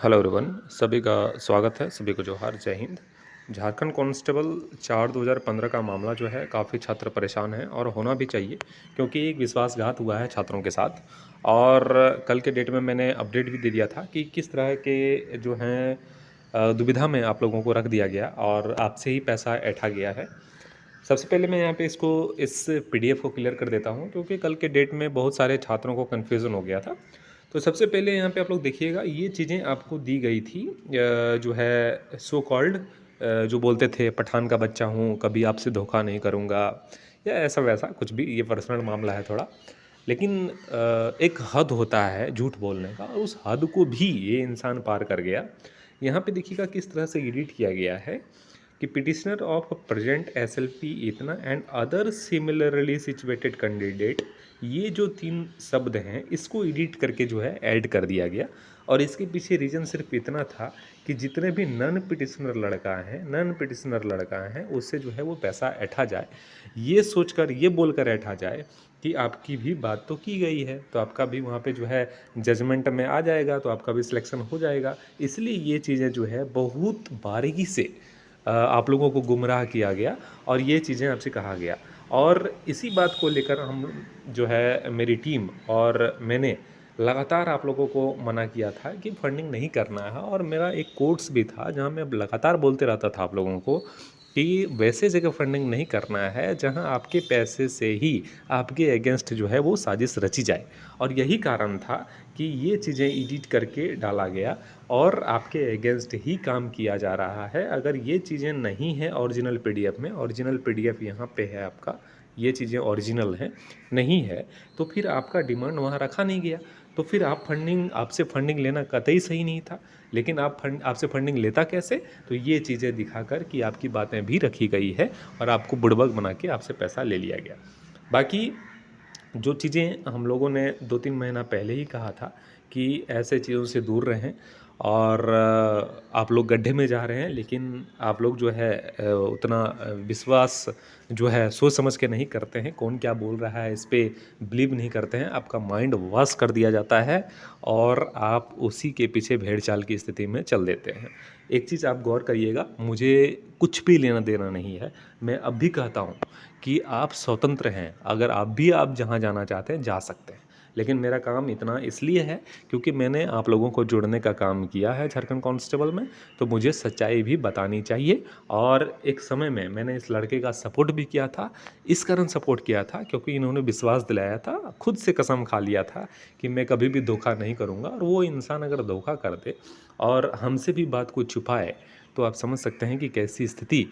Hello everyone, सभी का स्वागत है। सभी को जोहार, जय हिंद। झारखंड कांस्टेबल 4/2015 का मामला जो है, काफ़ी छात्र परेशान हैं और होना भी चाहिए, क्योंकि एक विश्वासघात हुआ है छात्रों के साथ। और कल के डेट में मैंने अपडेट भी दे दिया था कि किस तरह के जो हैं दुविधा में आप लोगों को रख दिया गया और आपसे ही पैसा ऐंठा गया है। सबसे पहले मैं यहाँ पे इस पीडीएफ को क्लियर कर देता हूँ, क्योंकि कल के डेट में बहुत सारे छात्रों को कन्फ्यूज़न हो गया था। तो सबसे पहले यहाँ पे आप लोग देखिएगा, ये चीज़ें आपको दी गई थी जो है सो कॉल्ड, जो बोलते थे पठान का बच्चा हूँ, कभी आपसे धोखा नहीं करूँगा, या ऐसा वैसा कुछ भी। ये पर्सनल मामला है थोड़ा, लेकिन एक हद होता है झूठ बोलने का, और उस हद को भी ये इंसान पार कर गया। यहाँ पे देखिएगा किस तरह से एडिट किया गया है कि पिटिशनर ऑफ प्रेजेंट एसएलपी इतना and other similarly situated candidate, ये जो तीन शब्द हैं इसको एडिट करके जो है ऐड कर दिया गया। और इसके पीछे रीज़न सिर्फ इतना था कि जितने भी नन पिटिशनर लड़का हैं उससे जो है वो पैसा ऐंठा जाए, ये सोचकर, ये बोलकर ऐंठा जाए कि आपकी भी बात तो की गई है, तो आपका भी वहाँ पे जो है जजमेंट में आ जाएगा, तो आपका भी सिलेक्शन हो जाएगा। इसलिए ये चीज़ें जो है बहुत बारीकी से आप लोगों को गुमराह किया गया और ये चीज़ें आपसे कहा गया। और इसी बात को लेकर हम जो है, मेरी टीम और मैंने लगातार आप लोगों को मना किया था कि फंडिंग नहीं करना है। और मेरा एक कोट्स भी था जहां मैं लगातार बोलते रहता था आप लोगों को कि वैसे जगह फंडिंग नहीं करना है जहां आपके पैसे से ही आपके अगेंस्ट जो है वो साजिश रची जाए। और यही कारण था कि ये चीज़ें एडिट करके डाला गया और आपके अगेंस्ट ही काम किया जा रहा है। अगर ये चीज़ें नहीं हैं ओरिजिनल पीडीएफ में, ओरिजिनल पीडीएफ यहाँ पे है आपका, ये चीज़ें ओरिजिनल हैं, नहीं है तो फिर आपका डिमांड वहाँ रखा नहीं गया। तो फिर आपसे फंडिंग लेना कतई सही नहीं था। लेकिन आपसे फंडिंग लेता कैसे? तो ये चीज़ें दिखाकर कि आपकी बातें भी रखी गई है और आपको बुड़बक बना के आपसे पैसा ले लिया गया। बाकी जो चीज़ें हम लोगों ने 2-3 महीना पहले ही कहा था कि ऐसे चीज़ों से दूर रहें, और आप लोग गड्ढे में जा रहे हैं, लेकिन आप लोग जो है उतना विश्वास जो है सोच समझ के नहीं करते हैं। कौन क्या बोल रहा है इस पे बिलीव नहीं करते हैं, आपका माइंड वॉश कर दिया जाता है और आप उसी के पीछे भेड़ चाल की स्थिति में चल देते हैं। एक चीज़ आप गौर करिएगा, मुझे कुछ भी लेना देना नहीं है। मैं अब भी कहता हूँ कि आप स्वतंत्र हैं, अगर आप जहाँ जाना चाहते हैं जा सकते हैं। लेकिन मेरा काम इतना इसलिए है क्योंकि मैंने आप लोगों को जोड़ने का काम किया है झारखंड कांस्टेबल में, तो मुझे सच्चाई भी बतानी चाहिए। और एक समय में मैंने इस लड़के का सपोर्ट भी किया था। इस कारण सपोर्ट किया था क्योंकि इन्होंने विश्वास दिलाया था, खुद से कसम खा लिया था कि मैं कभी भी धोखा नहीं करूँगा। और वो इंसान अगर धोखा कर दे और हमसे भी बात को छुपाए, तो आप समझ सकते हैं कि कैसी स्थिति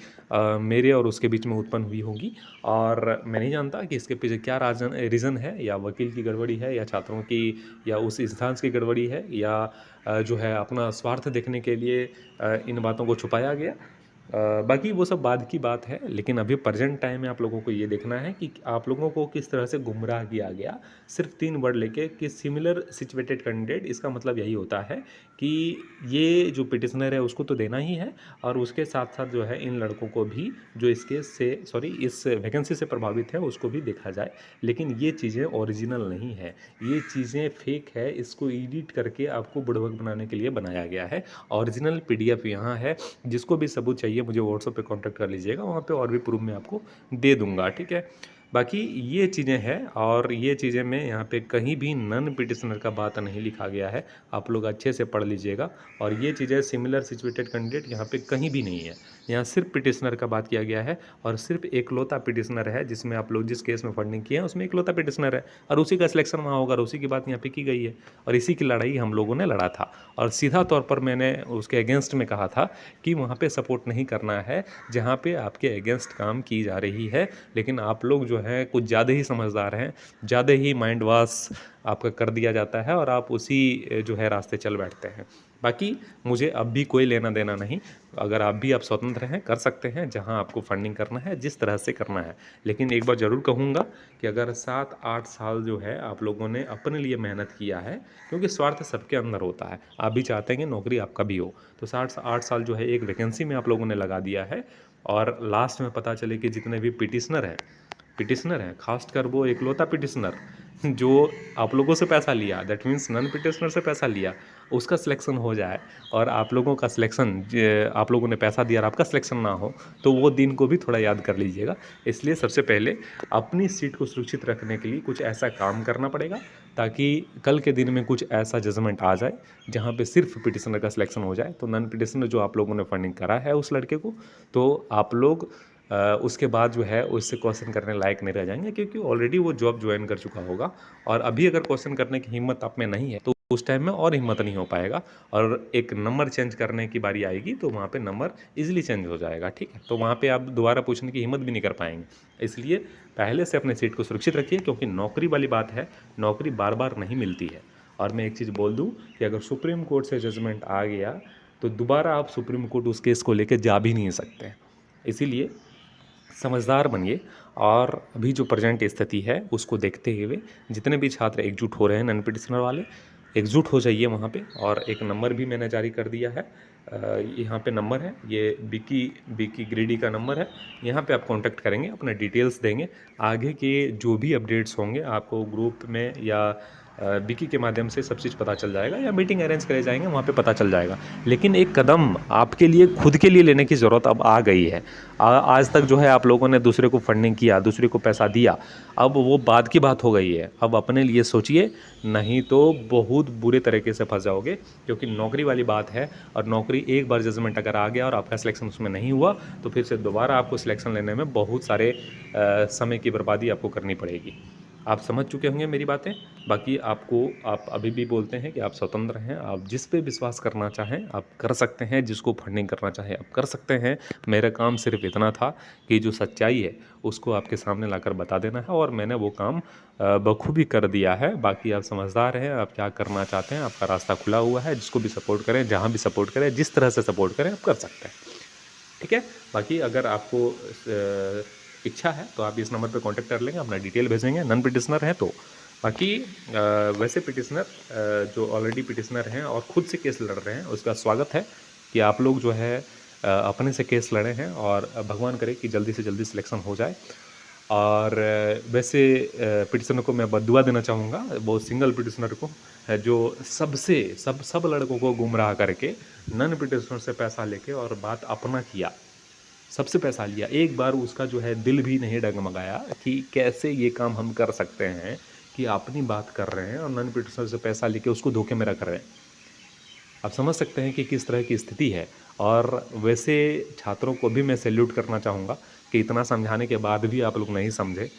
मेरे और उसके बीच में उत्पन्न हुई होगी। और मैं नहीं जानता कि इसके पीछे क्या रीज़न है, या वकील की गड़बड़ी है, या छात्रों की, या उस इंस्टांस की गड़बड़ी है, या जो है अपना स्वार्थ देखने के लिए इन बातों को छुपाया गया। बाकी वो सब बाद की बात है, लेकिन अभी प्रेजेंट टाइम में आप लोगों को ये देखना है कि आप लोगों को किस तरह से गुमराह किया गया। सिर्फ 3 वर्ड लेके कि सिमिलर सिचुएटेड कैंडिडेट, इसका मतलब यही होता है कि ये जो पिटिशनर है उसको तो देना ही है, और उसके साथ साथ जो है इन लड़कों को भी जो इस वैकेंसी से प्रभावित है उसको भी देखा जाए। लेकिन ये चीज़ें ओरिजिनल नहीं है, ये चीज़ें फेक है, इसको एडिट करके आपको बुड़बक बनाने के लिए बनाया गया है। ओरिजिनल पीडीएफ यहाँ है, जिसको भी सबूत चाहिए मुझे व्हाट्सएप पे कांटेक्ट कर लीजिएगा, वहाँ पे और भी प्रूफ मैं आपको दे दूँगा, ठीक है। बाकी ये चीज़ें हैं, और ये चीज़ें में यहाँ पे कहीं भी नन पिटिशनर का बात नहीं लिखा गया है, आप लोग अच्छे से पढ़ लीजिएगा। और ये चीज़ें सिमिलर सिचुएटेड कैंडिडेट यहाँ पे कहीं भी नहीं है, यहाँ सिर्फ पिटिशनर का बात किया गया है। और सिर्फ एकलौता पिटिशनर है जिसमें आप लोग जिस केस में फंडिंग किए हैं उसमें एकलौता पिटिशनर है, और उसी का सिलेक्शन वहाँ होगा, और उसी की बात यहाँ पे की गई है, और इसी की लड़ाई हम लोगों ने लड़ा था। और सीधा तौर पर मैंने उसके अगेंस्ट में कहा था कि वहाँ पे सपोर्ट नहीं करना है जहाँ पे आपके अगेंस्ट काम की जा रही है। लेकिन आप लोग जो हैं कुछ ज़्यादा ही समझदार हैं, ज़्यादा ही माइंड वॉश आपका कर दिया जाता है, और आप उसी जो है रास्ते चल बैठते हैं। बाकी मुझे अब भी कोई लेना देना नहीं। अगर आप स्वतंत्र हैं, कर सकते हैं जहां आपको फंडिंग करना है, जिस तरह से करना है। लेकिन एक बार ज़रूर कहूँगा कि अगर 7-8 साल जो है आप लोगों ने अपने लिए मेहनत किया है, क्योंकि स्वार्थ सबके अंदर होता है, आप भी चाहते हैं कि नौकरी आपका भी हो, तो 7-8 साल जो है एक वैकेंसी में आप लोगों ने लगा दिया है, और लास्ट में पता चले कि जितने भी पिटिशनर हैं, खासकर वो एकलौता पिटिशनर जो आप लोगों से पैसा लिया, दैट मीन्स नन पिटिशनर से पैसा लिया, उसका सिलेक्शन हो जाए और आप लोगों का सिलेक्शन आप लोगों ने पैसा दिया और आपका सिलेक्शन ना हो, तो वो दिन को भी थोड़ा याद कर लीजिएगा। इसलिए सबसे पहले अपनी सीट को सुरक्षित रखने के लिए कुछ ऐसा काम करना पड़ेगा ताकि कल के दिन में कुछ ऐसा जजमेंट आ जाए जहाँ पे सिर्फ पिटिशनर का सिलेक्शन हो जाए। तो नॉन पिटिशनर जो आप लोगों ने फंडिंग करा है उस लड़के को, तो आप लोग उसके बाद जो है उससे क्वेश्चन करने लायक नहीं रह जाएंगे, क्योंकि ऑलरेडी वो जॉब ज्वाइन कर चुका होगा। और अभी अगर क्वेश्चन करने की हिम्मत आप में नहीं है तो उस टाइम में और हिम्मत नहीं हो पाएगा, और एक नंबर चेंज करने की बारी आएगी तो वहाँ पे नंबर इजीली चेंज हो जाएगा, ठीक है। तो वहाँ पे आप दोबारा पूछने की हिम्मत भी नहीं कर पाएंगे। इसलिए पहले से अपने सीट को सुरक्षित रखिए, क्योंकि नौकरी वाली बात है, नौकरी बार बार नहीं मिलती है। और मैं एक चीज़ बोल दूँ कि अगर सुप्रीम कोर्ट से जजमेंट आ गया तो दोबारा आप सुप्रीम कोर्ट उस केस को लेकर जा भी नहीं सकते। इसीलिए समझदार बनिए, और अभी जो प्रेजेंट स्थिति है उसको देखते हुए जितने भी छात्र एकजुट हो रहे हैं नॉन पिटिशनर वाले, एकजुट हो जाइए वहाँ पे। और एक नंबर भी मैंने जारी कर दिया है, यहाँ पे नंबर है, ये बिकी ग्रेडी का नंबर है। यहाँ पे आप कांटेक्ट करेंगे, अपने डिटेल्स देंगे, आगे के जो भी अपडेट्स होंगे आपको ग्रुप में या विकी के माध्यम से सब चीज़ पता चल जाएगा, या मीटिंग अरेंज करे जाएंगे वहाँ पे पता चल जाएगा। लेकिन एक कदम आपके लिए खुद के लिए लेने की ज़रूरत अब आ गई है। आज तक जो है आप लोगों ने दूसरे को फंडिंग किया, दूसरे को पैसा दिया, अब वो बाद की बात हो गई है। अब अपने लिए सोचिए, नहीं तो बहुत बुरे तरीके से फंस जाओगे, क्योंकि नौकरी वाली बात है। और नौकरी एक बार जजमेंट अगर आ गया और आपका सिलेक्शन उसमें नहीं हुआ तो फिर से दोबारा आपको सिलेक्शन लेने में बहुत सारे समय की बर्बादी आपको करनी पड़ेगी। आप समझ चुके होंगे मेरी बातें। बाकी आप अभी भी बोलते हैं कि आप स्वतंत्र हैं, आप जिस पे विश्वास करना चाहें आप कर सकते हैं, जिसको फंडिंग करना चाहें आप कर सकते हैं। मेरा काम सिर्फ इतना था कि जो सच्चाई है उसको आपके सामने लाकर बता देना है, और मैंने वो काम बखूबी कर दिया है। बाकी आप समझदार हैं, आप क्या करना चाहते हैं, आपका रास्ता खुला हुआ है। जिसको भी सपोर्ट करें, जहाँ भी सपोर्ट करें, जिस तरह से सपोर्ट करें आप कर सकते हैं, ठीक है। बाकी अगर आपको इच्छा है तो आप इस नंबर पे कांटेक्ट कर लेंगे, अपना डिटेल भेजेंगे, नॉन पिटिशनर हैं तो। बाकी वैसे पिटिशनर जो ऑलरेडी पिटिशनर हैं और ख़ुद से केस लड़ रहे हैं, उसका स्वागत है कि आप लोग जो है अपने से केस लड़े हैं, और भगवान करे कि जल्दी से जल्दी सिलेक्शन हो जाए। और वैसे पिटिशनर को मैं बद्दुआ देना चाहूँगा, वो सिंगल पिटिशनर को जो सब लड़कों को गुमराह करके नॉन पिटिशनर से पैसा लेके और बात अपना किया, सबसे पैसा लिया। एक बार उसका जो है दिल भी नहीं डगमगाया कि कैसे ये काम हम कर सकते हैं कि अपनी बात कर रहे हैं और नॉन पिटिशनर से पैसा लेके उसको धोखे में रख रहे हैं। आप समझ सकते हैं कि किस तरह की स्थिति है। और वैसे छात्रों को भी मैं सैल्यूट करना चाहूँगा कि इतना समझाने के बाद भी आप लोग नहीं समझे,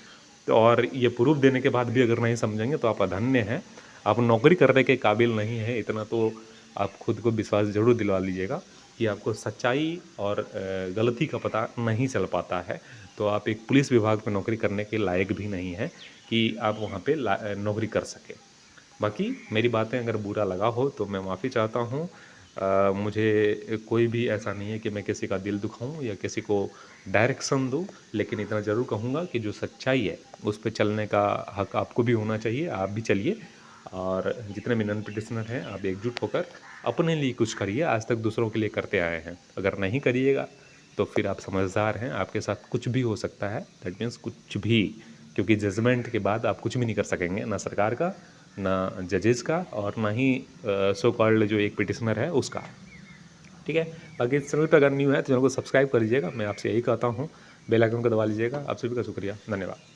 तो और ये प्रूफ देने के बाद भी अगर नहीं समझेंगे तो आप अधन्य हैं, आप नौकरी करने के काबिल नहीं हैं। इतना तो आप खुद को विश्वास ज़रूर दिलवा लीजिएगा कि आपको सच्चाई और गलती का पता नहीं चल पाता है। तो आप एक पुलिस विभाग में नौकरी करने के लायक भी नहीं हैं कि आप वहाँ पे नौकरी कर सकें। बाकी मेरी बातें अगर बुरा लगा हो तो मैं माफ़ी चाहता हूँ। मुझे कोई भी ऐसा नहीं है कि मैं किसी का दिल दुखाऊं या किसी को डायरेक्शन दूं, लेकिन इतना ज़रूर कहूँगा कि जो सच्चाई है उस पे चलने का हक आपको भी होना चाहिए, आप भी चलिए। और जितने भी नॉन पिटिशनर हैं आप एकजुट होकर अपने लिए कुछ करिए, आज तक दूसरों के लिए करते आए हैं। अगर नहीं करिएगा तो फिर आप समझदार हैं, आपके साथ कुछ भी हो सकता है, दैट मीन्स कुछ भी, क्योंकि जजमेंट के बाद आप कुछ भी नहीं कर सकेंगे, ना सरकार का, ना जजेस का, और ना ही सो कॉल्ड जो एक पिटिशनर है उसका, ठीक है। बाकी इस चैनल पर अगर न्यू है तो चैनल को सब्सक्राइब कर लीजिएगा, मैं आपसे यही कहता हूँ। बेल आइकन को दबा लीजिएगा। आप सभी का शुक्रिया, धन्यवाद।